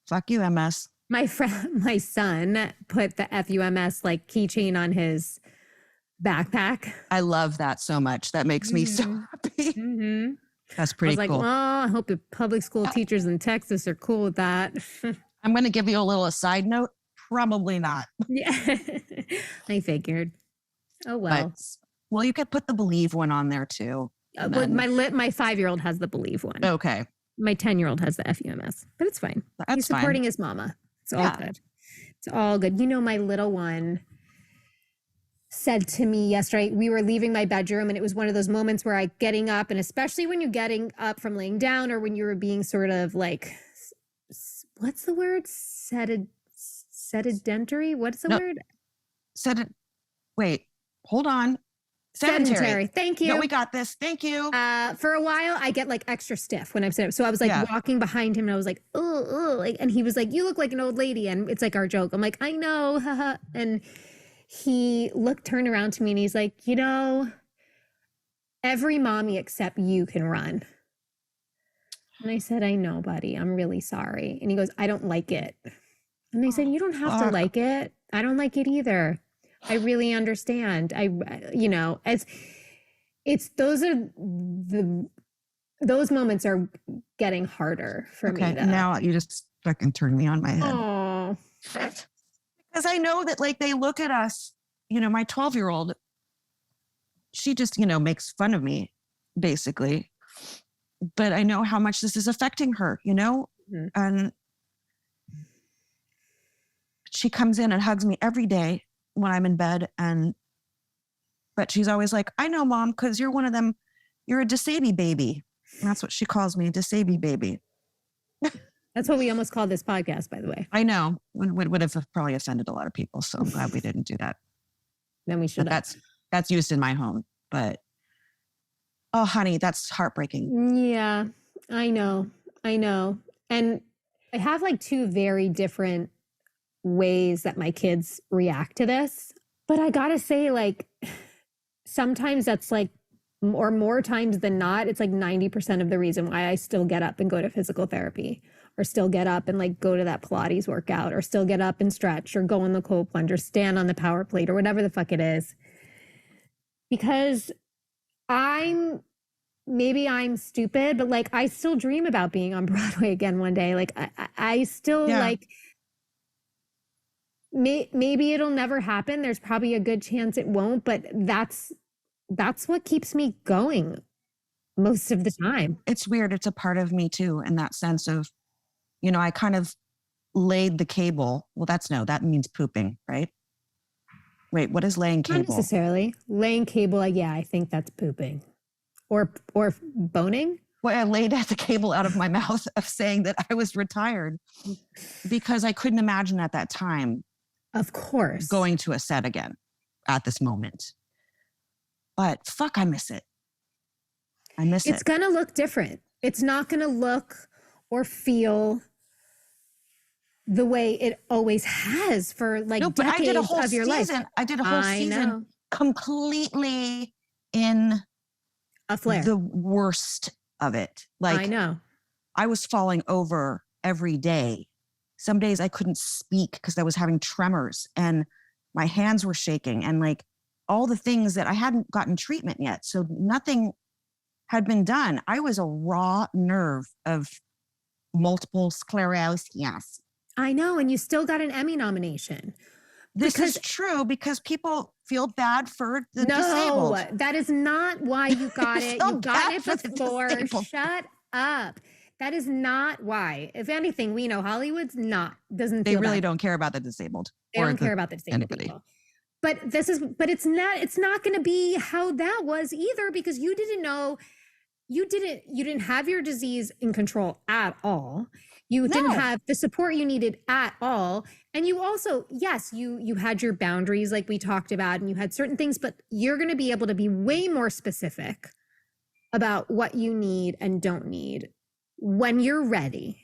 Fuck you, MS. My son put the FUMS keychain on his backpack. I love that so much. That makes me so happy. Mm-hmm. That's pretty cool. Well, I hope the public school teachers in Texas are cool with that. I'm going to give you a side note. Probably not. Yeah. I figured. Oh, well. Well, you could put the Believe one on there too. My 5-year-old has the Believe one. Okay. My 10-year-old has the FUMS, but it's fine. He's supporting his mama. It's all good. It's all good. My little one said to me yesterday, we were leaving my bedroom and it was one of those moments where getting up, and especially when you're getting up from laying down or when you were being sort of what's the word? Sedentary? What's the word? Wait, hold on. Sedentary. Thank you. No, we got this. Thank you. For a while, I get extra stiff when I'm sitting up. So I was walking behind him and I was like, oh, and he was like, you look like an old lady. And it's our joke. I'm like, I know. Haha. And he turned around to me and he's like, every mommy except you can run. And I said, I know, buddy. I'm really sorry. And he goes, I don't like it. And I said, you don't have to like it. I don't like it either. I really understand. It's those moments are getting harder for me. Okay, now you just fucking turned me on my head. Oh, because I know that they look at us. My 12-year-old, she just makes fun of me, basically. But I know how much this is affecting her. Mm-hmm. And she comes in and hugs me every day when I'm in bed, but she's always like, I know, Mom, because you're one of them. You're a disabled baby. And that's what she calls me, a disabled baby. That's what we almost called this podcast, by the way. I know. Would have probably offended a lot of people. So I'm glad we didn't do that. Then we should. That's used in my home. But, oh, honey, that's heartbreaking. Yeah, I know. And I have like two very different ways that my kids react to this. But I gotta say, like, sometimes that's like, or more times than not, it's like 90% of the reason why I still get up and go to physical therapy, or still get up and like go to that Pilates workout, or still get up and stretch, or go in the cold plunge, or stand on the power plate, or whatever the fuck it is. Because maybe I'm stupid, but like I still dream about being on Broadway again one day. Like I still like, maybe it'll never happen. There's probably a good chance it won't, but that's what keeps me going most of the time. It's weird. It's a part of me too, in that sense of, you know, I kind of laid the cable. Well, that means pooping, right? Wait, what is laying cable? Not necessarily. Laying cable, yeah, I think that's pooping. Or boning? Well, I laid the cable out of my mouth of saying that I was retired because I couldn't imagine at that time, of course, going to a set again at this moment. But fuck, I miss it. It's going to look different. It's not going to look or feel the way it always has for like decades I did a whole of your season. life. I did a whole season completely in a flare. The worst of it. Like, I know. I was falling over every day. Some days I couldn't speak because I was having tremors and my hands were shaking, and like all the things that I hadn't gotten treatment yet. So nothing had been done. I was a raw nerve of multiple sclerosis. I know. And you still got an Emmy nomination. This is true because people feel bad for the disabled. No, that is not why you got it. You got it before. Shut up. That is not why. If anything, we know Hollywood's doesn't. They really don't care about the disabled. They don't care about the disabled people. But it's not going to be how that was either, because you didn't know, you didn't have your disease in control at all. You didn't have the support you needed at all. And you also, yes, you had your boundaries like we talked about, and you had certain things, but you're going to be able to be way more specific about what you need and don't need when you're ready.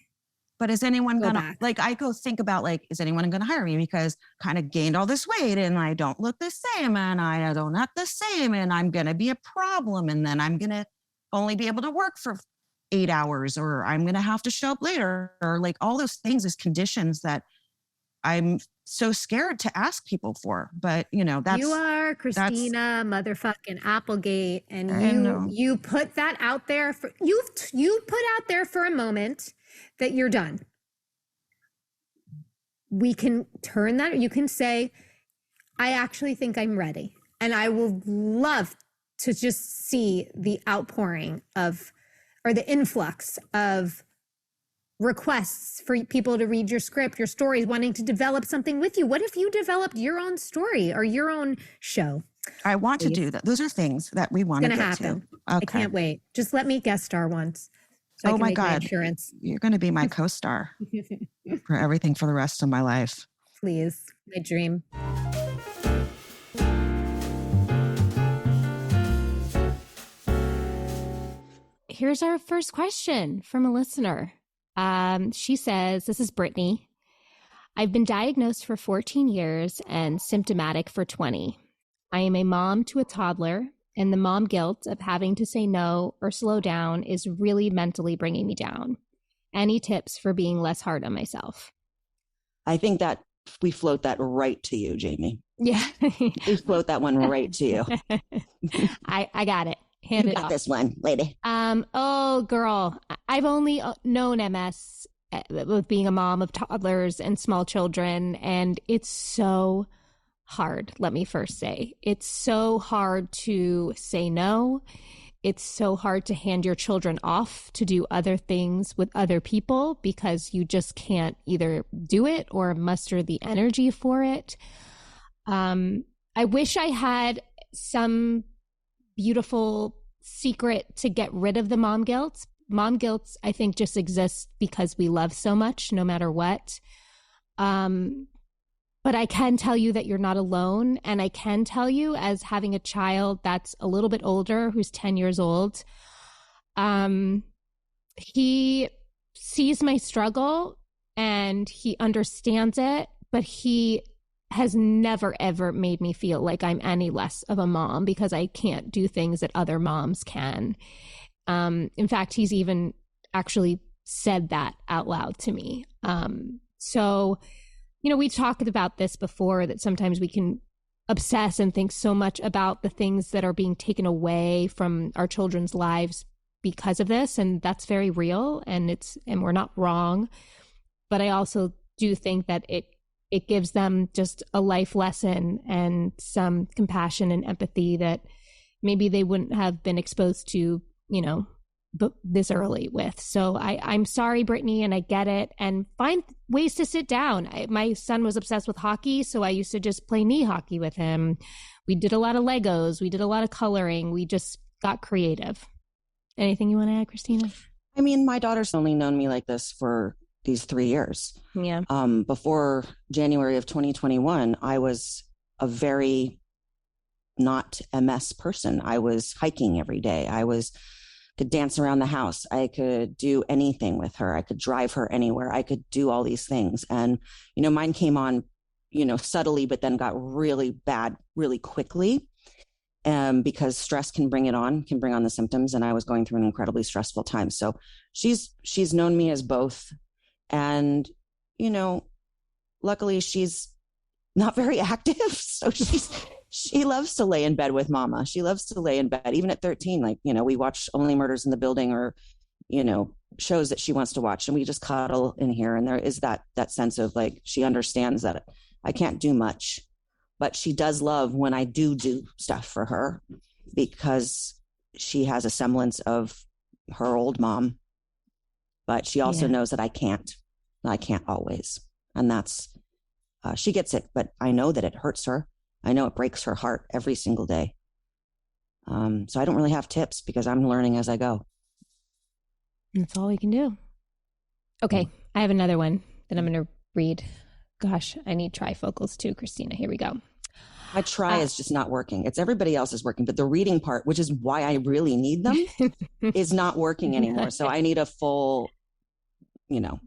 But is anyone gonna, like, I go think about, like, is anyone gonna hire me because kind of gained all this weight and I don't look the same and I don't act the same and I'm gonna be a problem, and then I'm gonna only be able to work for 8 hours, or I'm gonna have to show up later, or like all those things as conditions that I'm so scared to ask people for. But you know, you are Christina motherfucking Applegate, and you put that out there for you put out there for a moment that you're done. We can turn that. You can say, I actually think I'm ready, and I will love to just see the outpouring of, or the influx of requests for people to read your script, your stories, wanting to develop something with you. What if you developed your own story or your own show? I want to do that. Those are things that we want to get happen. to. Okay. I can't wait. Just let me guest star once. So oh my God. My insurance. You're going to be my co-star for everything for the rest of my life. Please. My dream. Here's our first question from a listener. She says, this is Brittany. I've been diagnosed for 14 years and symptomatic for 20. I am a mom to a toddler, and the mom guilt of having to say no or slow down is really mentally bringing me down. Any tips for being less hard on myself? I think that we float that right to you, Jamie. Yeah. We float that one right to you. I got it. Hand you it got off. This one, lady. Oh, girl. I've only known MS with being a mom of toddlers and small children, and it's so hard. Let me first say, it's so hard to say no. It's so hard to hand your children off to do other things with other people because you just can't either do it or muster the energy for it. I wish I had some beautiful secret to get rid of the mom guilt. Mom guilt, I think, just exists because we love so much, no matter what. But But I can tell you that you're not alone. And I can tell you, as having a child that's a little bit older, who's 10 years old, he sees my struggle and he understands it, but he has never, ever made me feel like I'm any less of a mom because I can't do things that other moms can. In fact, he's even actually said that out loud to me. So, you know, we talked about this before, that sometimes we can obsess and think so much about the things that are being taken away from our children's lives because of this. And that's very real, and we're not wrong. But I also do think that it gives them just a life lesson and some compassion and empathy that maybe they wouldn't have been exposed to, you know, this early with. So I'm sorry, Brittany, and I get it. And find ways to sit down. My son was obsessed with hockey, so I used to just play knee hockey with him. We did a lot of Legos. We did a lot of coloring. We just got creative. Anything you want to add, Christina? I mean, my daughter's only known me like this for these 3 years. Yeah. Before January of 2021, I was a very not MS person. I was hiking every day. Could dance around the house. I could do anything with her. I could drive her anywhere. I could do all these things. And, you know, mine came on, you know, subtly, but then got really bad really quickly. Because stress can bring on the symptoms. And I was going through an incredibly stressful time. So she's known me as both. And, you know, luckily she's not very active. So she loves to lay in bed with mama. She loves to lay in bed, even at 13. Like, you know, we watch Only Murders in the Building, or, you know, shows that she wants to watch, and we just cuddle in here. And there is that sense of like, she understands that I can't do much, but she does love when I do stuff for her, because she has a semblance of her old mom, but she also knows that I can't always. And that's, she gets it, but I know that it hurts her. I know it breaks her heart every single day. So I don't really have tips, because I'm learning as I go. That's all we can do. Okay. I have another one that I'm going to read. Gosh, I need trifocals too, Christina. Here we go. My try is just not working. It's everybody else is working, but the reading part, which is why I really need them, is not working anymore. So I need a full, you know,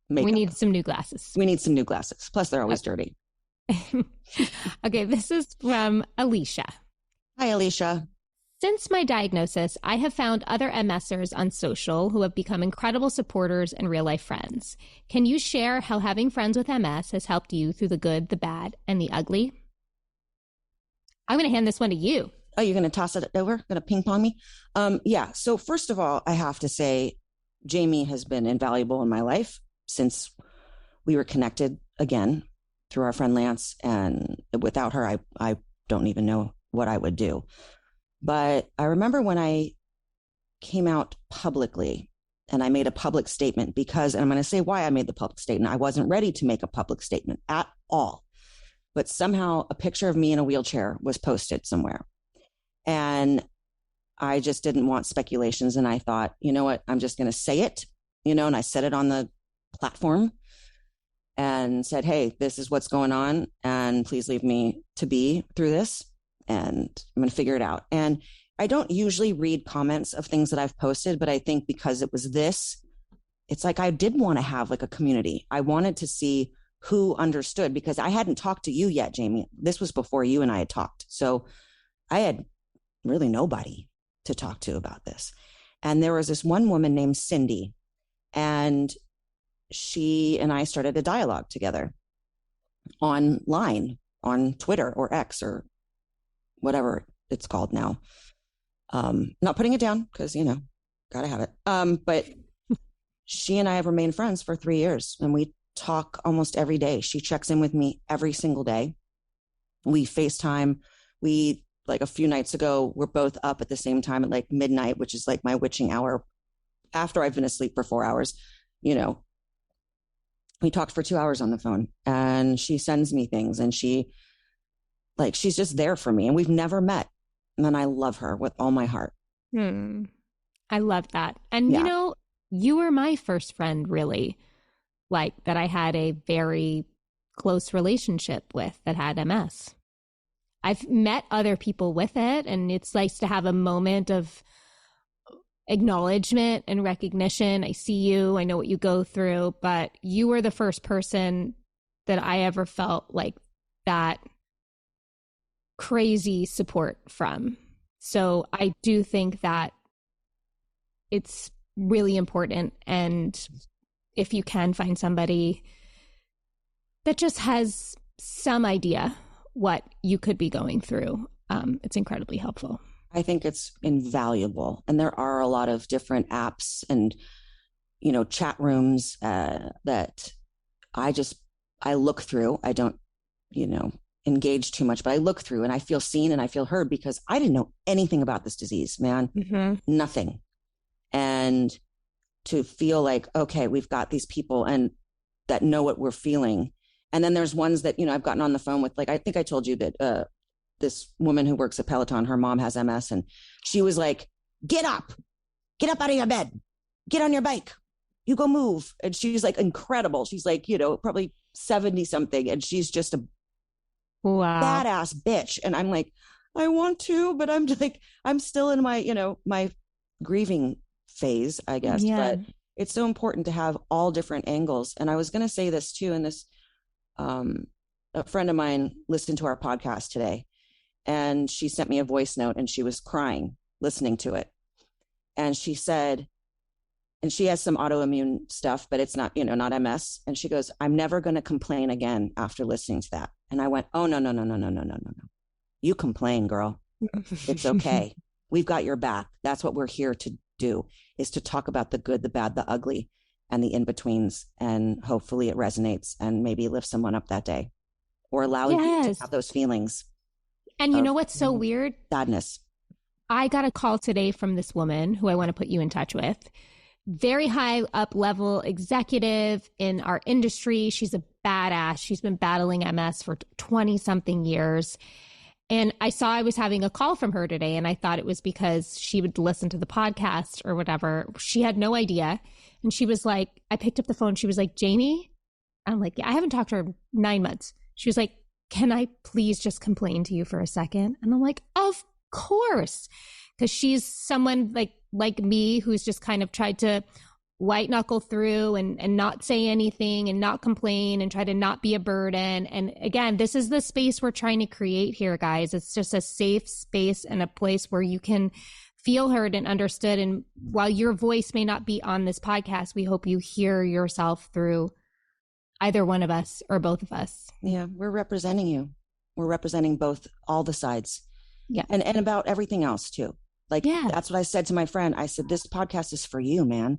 makeup. We need some new glasses. We need some new glasses. Plus, they're always dirty. Okay, this is from Alicia. Hi, Alicia. Since my diagnosis, I have found other MSers on social who have become incredible supporters and real-life friends. Can you share how having friends with MS has helped you through the good, the bad, and the ugly? I'm going to hand this one to you. Oh, you're going to toss it over? Going to ping pong me? Yeah. So first of all, I have to say, Jamie has been invaluable in my life since we were connected again through our friend Lance. And without her, I don't even know what I would do. But I remember when I came out publicly and I made a public statement, because, and I'm going to say why I made the public statement. I wasn't ready to make a public statement at all. But somehow a picture of me in a wheelchair was posted somewhere. And I just didn't want speculations. And I thought, you know what, I'm just going to say it, you know, and I said it on the platform and said, hey, this is what's going on. And please leave me to be through this. And I'm going to figure it out. And I don't usually read comments of things that I've posted, but I think because it was this, it's like I did want to have like a community. I wanted to see who understood, because I hadn't talked to you yet, Jamie. This was before you and I had talked. So I had really nobody to talk to about this. And there was this one woman named Cindy, and she and I started a dialogue together online on Twitter or X or whatever it's called now. Not putting it down because, you know, gotta have it. But she and I have remained friends for 3 years, and we talk almost every day. She checks in with me every single day. We FaceTime. We, like a few nights ago, we're both up at the same time at like midnight, which is like my witching hour after I've been asleep for 4 hours. You know, we talked for 2 hours on the phone, and she sends me things, and she's just there for me, and we've never met. And I love her with all my heart. I love that. And you know, you were my first friend, really, like that I had a very close relationship with that had MS. I've met other people with it, and it's nice to have a moment of acknowledgement and recognition. I see you, I know what you go through, but you were the first person that I ever felt like that crazy support from. So I do think that it's really important. And if you can find somebody that just has some idea what you could be going through, it's incredibly helpful. I think it's invaluable. And there are a lot of different apps and, chat rooms that I look through. I don't, engage too much, but I look through and I feel seen and I feel heard because I didn't know anything about this disease, man. Mm-hmm. Nothing. And to feel like, okay, we've got these people and that know what we're feeling. And then there's ones that, I've gotten on the phone with, like, I think I told you that this woman who works at Peloton, her mom has MS, and she was like, get up out of your bed, get on your bike, you go move. And she's like incredible. She's like, probably 70 something. And she's just a badass bitch. And I'm like, I want to, but I'm like, I'm still in my, my grieving phase, I guess. Yeah. But it's so important to have all different angles. And I was going to say this too, and this, a friend of mine listened to our podcast today, and she sent me a voice note, and she was crying listening to it. And she said, and she has some autoimmune stuff, but it's not, not MS. And she goes, I'm never going to complain again after listening to that. And I went, oh, no. You complain, girl. It's okay. We've got your back. That's what we're here to do, is to talk about the good, the bad, the ugly, and the in-betweens. And hopefully it resonates and maybe lift someone up that day or allow you to have those feelings. And you know what's so weird? Sadness. I got a call today from this woman who I want to put you in touch with. Very high up level executive in our industry. She's a badass. She's been battling MS for 20 something years. And I was having a call from her today, and I thought it was because she would listen to the podcast or whatever. She had no idea. And she was like, I picked up the phone. She was like, Jamie? I'm like, yeah, I haven't talked to her in 9 months. She was like, can I please just complain to you for a second? And I'm like, of course. Because she's someone like me who's just kind of tried to white knuckle through and not say anything and not complain and try to not be a burden. And again, this is the space we're trying to create here, guys. It's just a safe space and a place where you can feel heard and understood. And while your voice may not be on this podcast, we hope you hear yourself through either one of us or both of us. Yeah, we're representing you. We're representing all the sides. Yeah. And about everything else too. That's what I said to my friend. I said, this podcast is for you, man.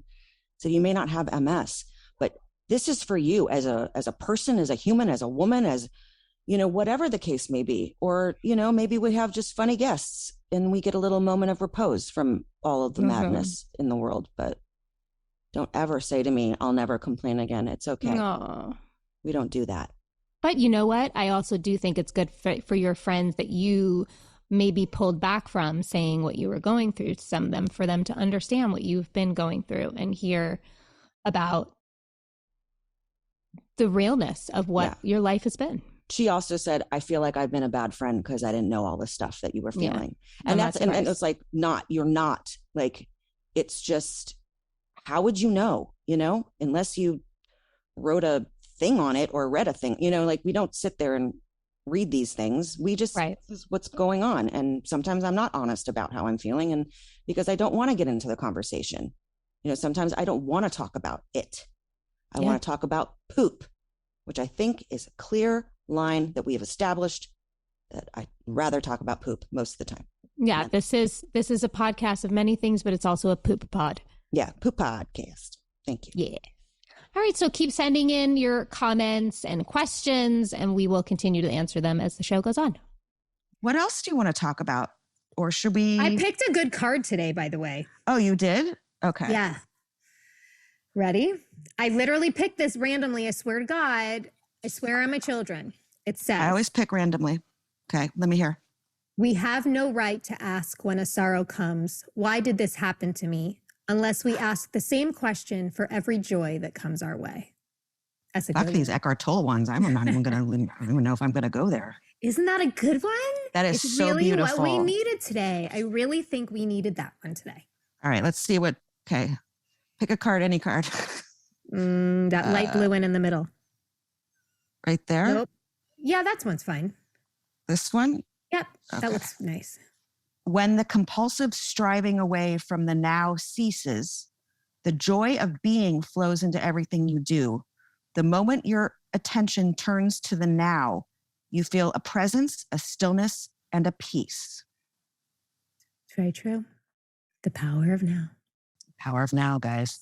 So you may not have MS, but this is for you as a person, as a human, as a woman, as, whatever the case may be. Or, maybe we have just funny guests and we get a little moment of repose from all of the madness in the world. But don't ever say to me, I'll never complain again. It's okay. Aww. We don't do that. But you know what? I also do think it's good for your friends that you maybe pulled back from saying what you were going through to some of them, for them to understand what you've been going through and hear about the realness of what your life has been. She also said, I feel like I've been a bad friend because I didn't know all the stuff that you were feeling. Yeah. And it's like, you're not, like, it's just, how would you know, unless you wrote a thing on it or read a thing, we don't sit there and read these things. We just, this is what's going on. And sometimes I'm not honest about how I'm feeling, and because I don't want to get into the conversation. Sometimes I don't want to talk about it. I want to talk about poop, which I think is a clear line that we have established, that I'd rather talk about poop most of the time. Yeah, this is a podcast of many things, but it's also a poop pod. Yeah, poop podcast. Thank you. Yeah. All right, so keep sending in your comments and questions, and we will continue to answer them as the show goes on. What else do you want to talk about? Or should we? I picked a good card today, by the way. Oh, you did? Okay. Yeah. Ready? I literally picked this randomly. I swear to God. I swear on my children. It says, I always pick randomly. Okay, let me hear. We have no right to ask when a sorrow comes, why did this happen to me? Unless we ask the same question for every joy that comes our way. That's a Fuck good these one. Eckhart Tolle ones. I don't even know if I'm going to go there. Isn't that a good one? That is It's so really beautiful. what we needed today. I really think we needed that one today. All right, let's see okay. Pick a card, any card. That light blue one in the middle. Right there? Nope. Yeah, that one's fine. This one? Yep, Okay. that looks nice. When the compulsive striving away from the now ceases, the joy of being flows into everything you do. The moment your attention turns to the now, you feel a presence, a stillness, and a peace. Very true. The power of now. Power of now, guys.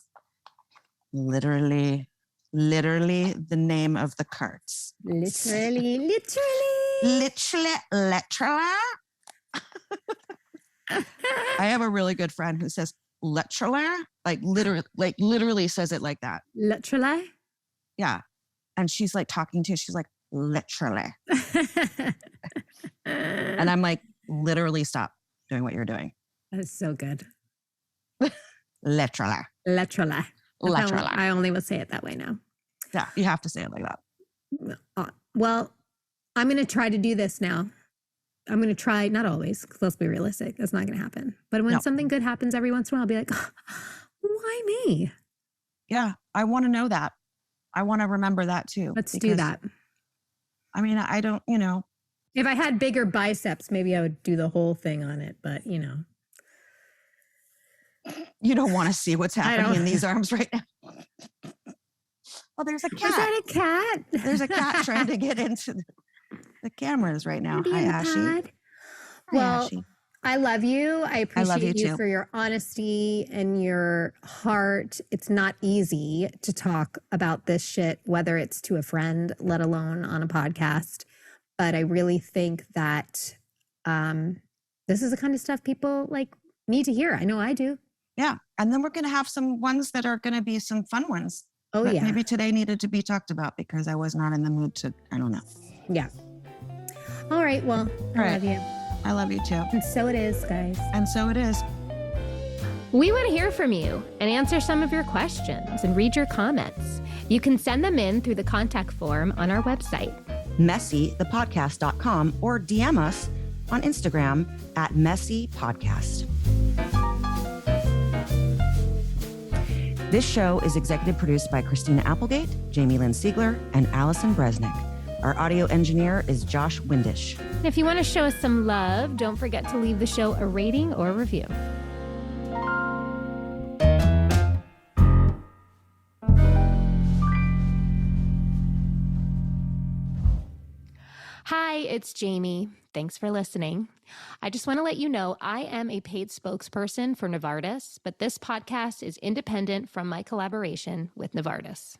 Literally the name of the cards. Literally. I have a really good friend who says literally, literally says it like that. Literally? Yeah. And she's like talking to you. She's like, literally. And I'm like, literally stop doing what you're doing. That's so good. Literally. Literally. Literally. I only will say it that way now. Yeah, you have to say it like that. Well, I'm going to try to do this now. I'm going to try, not always, because let's be realistic. That's not going to happen. But when something good happens every once in a while, I'll be like, why me? Yeah, I want to know that. I want to remember that too. Let's do that. I mean, I don't, If I had bigger biceps, maybe I would do the whole thing on it. But, You don't want to see what's happening in these arms right now. Oh, there's a cat. Is that a cat? There's a cat trying to get into the cameras right now. Hi, Ashy. Well, Ashy. I love you. I appreciate you too. for your honesty and your heart. It's not easy to talk about this shit, whether it's to a friend, let alone on a podcast. But I really think that this is the kind of stuff people need to hear. I know I do. Yeah. And then we're going to have some ones that are going to be some fun ones. Oh, yeah. Maybe today needed to be talked about because I was not in the mood to, I don't know. Yeah. All right. Well, I love you. I love you too. And so it is, guys. And so it is. We want to hear from you and answer some of your questions and read your comments. You can send them in through the contact form on our website, messythepodcast.com, or DM us on Instagram at messypodcast. This show is executive produced by Christina Applegate, Jamie-Lynn Sigler, and Allison Bresnick. Our audio engineer is Josh Windisch. And if you want to show us some love, don't forget to leave the show a rating or review. Hi, it's Jamie. Thanks for listening. I just want to let you know I am a paid spokesperson for Novartis, but this podcast is independent from my collaboration with Novartis.